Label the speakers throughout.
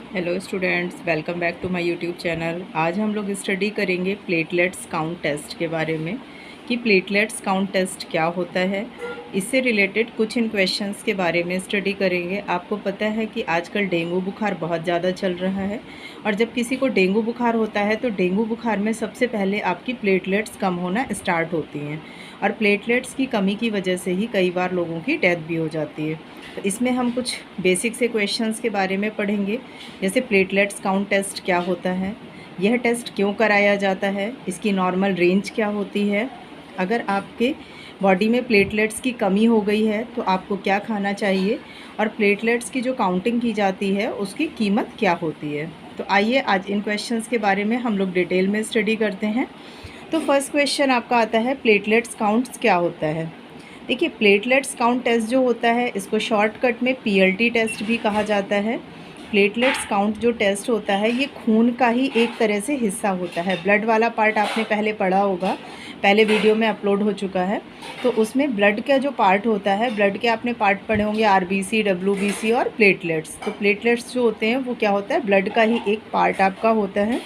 Speaker 1: Hello students, welcome back to my YouTube channel. आज हम लोग स्टडी करेंगे प्लेटलेट्स काउंट टेस्ट के बारे में कि प्लेटलेट्स काउंट टेस्ट क्या होता है। इससे रिलेटेड कुछ इन क्वेश्चंस के बारे में स्टडी करेंगे। आपको पता है कि आजकल डेंगू बुखार बहुत ज़्यादा चल रहा है और जब किसी को डेंगू बुखार होता है तो डेंगू बुखार में सबसे पहले आपकी प्लेटलेट्स कम होना स्टार्ट होती हैं और प्लेटलेट्स की कमी की वजह से ही कई बार लोगों की डेथ भी हो जाती है। तो इसमें हम कुछ बेसिक से क्वेश्चंस के बारे में पढ़ेंगे, जैसे प्लेटलेट्स काउंट टेस्ट क्या होता है, यह टेस्ट क्यों कराया जाता है, इसकी नॉर्मल रेंज क्या होती है, अगर आपके बॉडी में प्लेटलेट्स की कमी हो गई है तो आपको क्या खाना चाहिए, और प्लेटलेट्स की जो काउंटिंग की जाती है उसकी कीमत क्या होती है। तो आइए आज इन क्वेश्चंस के बारे में हम लोग डिटेल में स्टडी करते हैं। तो फर्स्ट क्वेश्चन आपका आता है, प्लेटलेट्स काउंट्स क्या होता है। देखिए, प्लेटलेट्स काउंट टेस्ट जो होता है इसको शॉर्टकट में पीएलटी टेस्ट भी कहा जाता है। प्लेटलेट्स काउंट जो टेस्ट होता है ये खून का ही एक तरह से हिस्सा होता है। ब्लड वाला पार्ट आपने पहले पढ़ा होगा, पहले वीडियो में अपलोड हो चुका है। तो उसमें ब्लड का जो पार्ट होता है, ब्लड के आपने पार्ट पढ़े होंगे, आरबीसी, डब्ल्यूबीसी और प्लेटलेट्स। तो प्लेटलेट्स जो होते हैं वो क्या होता है, ब्लड का ही एक पार्ट आपका होता है।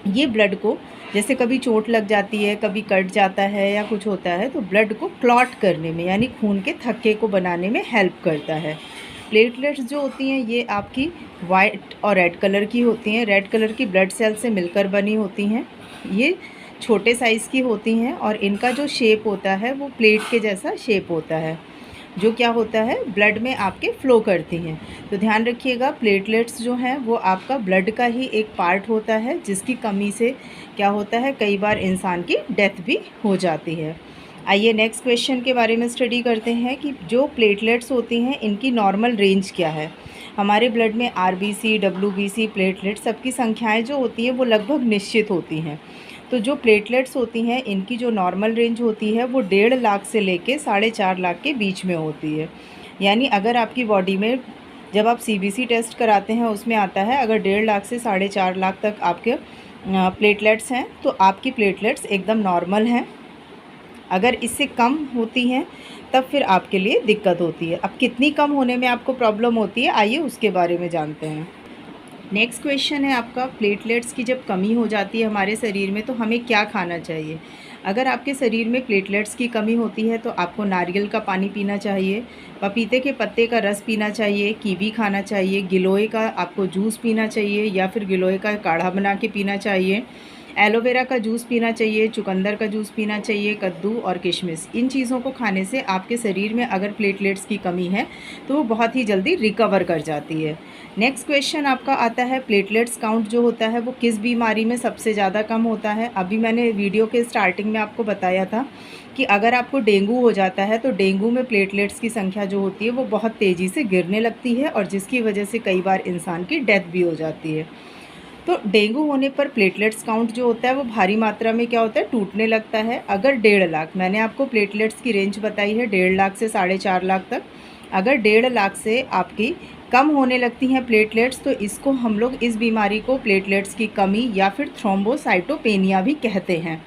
Speaker 1: ये ब्लड को, जैसे कभी चोट लग जाती है, कभी कट जाता है या कुछ होता है, तो ब्लड को क्लॉट करने में यानी खून के थक्के को बनाने में हेल्प करता है। प्लेटलेट्स जो होती हैं ये आपकी वाइट और रेड कलर की होती हैं, रेड कलर की ब्लड सेल से मिलकर बनी होती हैं। ये छोटे साइज़ की होती हैं और इनका जो शेप होता है वो प्लेट के जैसा शेप होता है, जो क्या होता है, ब्लड में आपके फ़्लो करती हैं। तो ध्यान रखिएगा, प्लेटलेट्स जो हैं वो आपका ब्लड का ही एक पार्ट होता है, जिसकी कमी से क्या होता है, कई बार इंसान की डेथ भी हो जाती है। आइए नेक्स्ट क्वेश्चन के बारे में स्टडी करते हैं कि जो प्लेटलेट्स होती हैं इनकी नॉर्मल रेंज क्या है। हमारे ब्लड में आरबीसी, डब्ल्यूबीसी, प्लेटलेट सबकी संख्याएं जो होती हैं वो लगभग निश्चित होती हैं। तो जो प्लेटलेट्स होती हैं इनकी जो नॉर्मल रेंज होती है वो 1.5 लाख से लेके 4.5 लाख के बीच में होती है। यानी अगर आपकी बॉडी में, जब आप सीबीसी टेस्ट कराते हैं उसमें आता है, अगर 1.5 लाख से 4.5 लाख तक आपके प्लेटलेट्स हैं तो आपकी प्लेटलेट्स एकदम नॉर्मल हैं। अगर इससे कम होती हैं तब फिर आपके लिए दिक्कत होती है। अब कितनी कम होने में आपको प्रॉब्लम होती है, आइए उसके बारे में जानते हैं। नेक्स्ट क्वेश्चन है आपका, प्लेटलेट्स की जब कमी हो जाती है हमारे शरीर में तो हमें क्या खाना चाहिए। अगर आपके शरीर में प्लेटलेट्स की कमी होती है तो आपको नारियल का पानी पीना चाहिए, पपीते के पत्ते का रस पीना चाहिए, कीवी खाना चाहिए, गिलोय का आपको जूस पीना चाहिए या फिर गिलोय का काढ़ा बना के पीना चाहिए, एलोवेरा का जूस पीना चाहिए, चुकंदर का जूस पीना चाहिए, कद्दू और किशमिश। इन चीज़ों को खाने से आपके शरीर में अगर प्लेटलेट्स की कमी है तो वो बहुत ही जल्दी रिकवर कर जाती है। नेक्स्ट क्वेश्चन आपका आता है, प्लेटलेट्स काउंट जो होता है वो किस बीमारी में सबसे ज़्यादा कम होता है। अभी मैंने वीडियो के स्टार्टिंग में आपको बताया था कि अगर आपको डेंगू हो जाता है तो डेंगू में प्लेटलेट्स की संख्या जो होती है वो बहुत तेज़ी से गिरने लगती है और जिसकी वजह से कई बार इंसान की डेथ भी हो जाती है। तो डेंगू होने पर प्लेटलेट्स काउंट जो होता है वो भारी मात्रा में क्या होता है, टूटने लगता है। अगर 1.5 लाख, मैंने आपको प्लेटलेट्स की रेंज बताई है 1.5 लाख से 4.5 लाख तक, अगर 1.5 लाख से आपकी कम होने लगती हैं प्लेटलेट्स तो इसको हम लोग, इस बीमारी को प्लेटलेट्स की कमी या फिर थ्रोम्बोसाइटोपेनिया भी कहते हैं।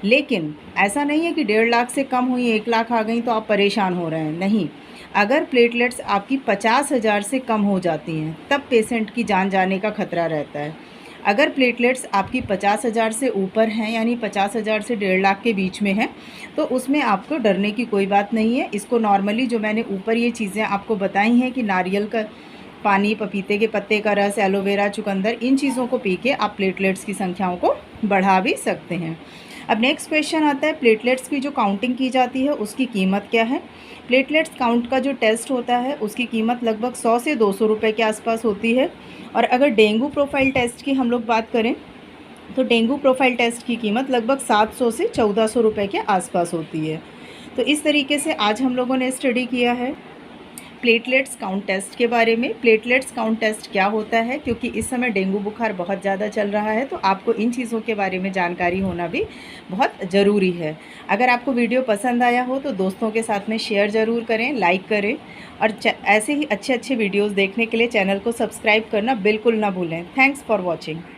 Speaker 1: लेकिन ऐसा नहीं है कि 1.5 लाख से कम हुई 1 लाख आ गई तो आप परेशान हो रहे हैं, नहीं। अगर प्लेटलेट्स आपकी 50,000 से कम हो जाती हैं तब पेशेंट की जान जाने का खतरा रहता है। अगर प्लेटलेट्स आपकी 50,000 से ऊपर हैं, यानी 50,000 से 1.5 लाख के बीच में हैं, तो उसमें आपको डरने की कोई बात नहीं है। इसको नॉर्मली, जो मैंने ऊपर ये चीज़ें आपको बताई हैं कि नारियल का पानी, पपीते के पत्ते का रस, एलोवेरा, चुकंदर, इन चीज़ों को पी के आप प्लेटलेट्स की संख्याओं को बढ़ा भी सकते हैं। अब नेक्स्ट क्वेश्चन आता है, प्लेटलेट्स की जो काउंटिंग की जाती है उसकी कीमत क्या है। प्लेटलेट्स काउंट का जो टेस्ट होता है उसकी कीमत लगभग 100 से 200 रुपये के आसपास होती है। और अगर डेंगू प्रोफाइल टेस्ट की हम लोग बात करें तो डेंगू प्रोफाइल टेस्ट की कीमत लगभग 700 से 1400 रुपये के आसपास होती है। तो इस तरीके से आज हम लोगों ने स्टडी किया है प्लेटलेट्स काउंट टेस्ट के बारे में। प्लेटलेट्स काउंट टेस्ट क्या होता है, क्योंकि इस समय डेंगू बुखार बहुत ज़्यादा चल रहा है तो आपको इन चीज़ों के बारे में जानकारी होना भी बहुत ज़रूरी है। अगर आपको वीडियो पसंद आया हो तो दोस्तों के साथ में शेयर ज़रूर करें, लाइक करें और ऐसे ही अच्छे अच्छे वीडियोज़ देखने के लिए चैनल को सब्सक्राइब करना बिल्कुल ना भूलें। Thanks for watching.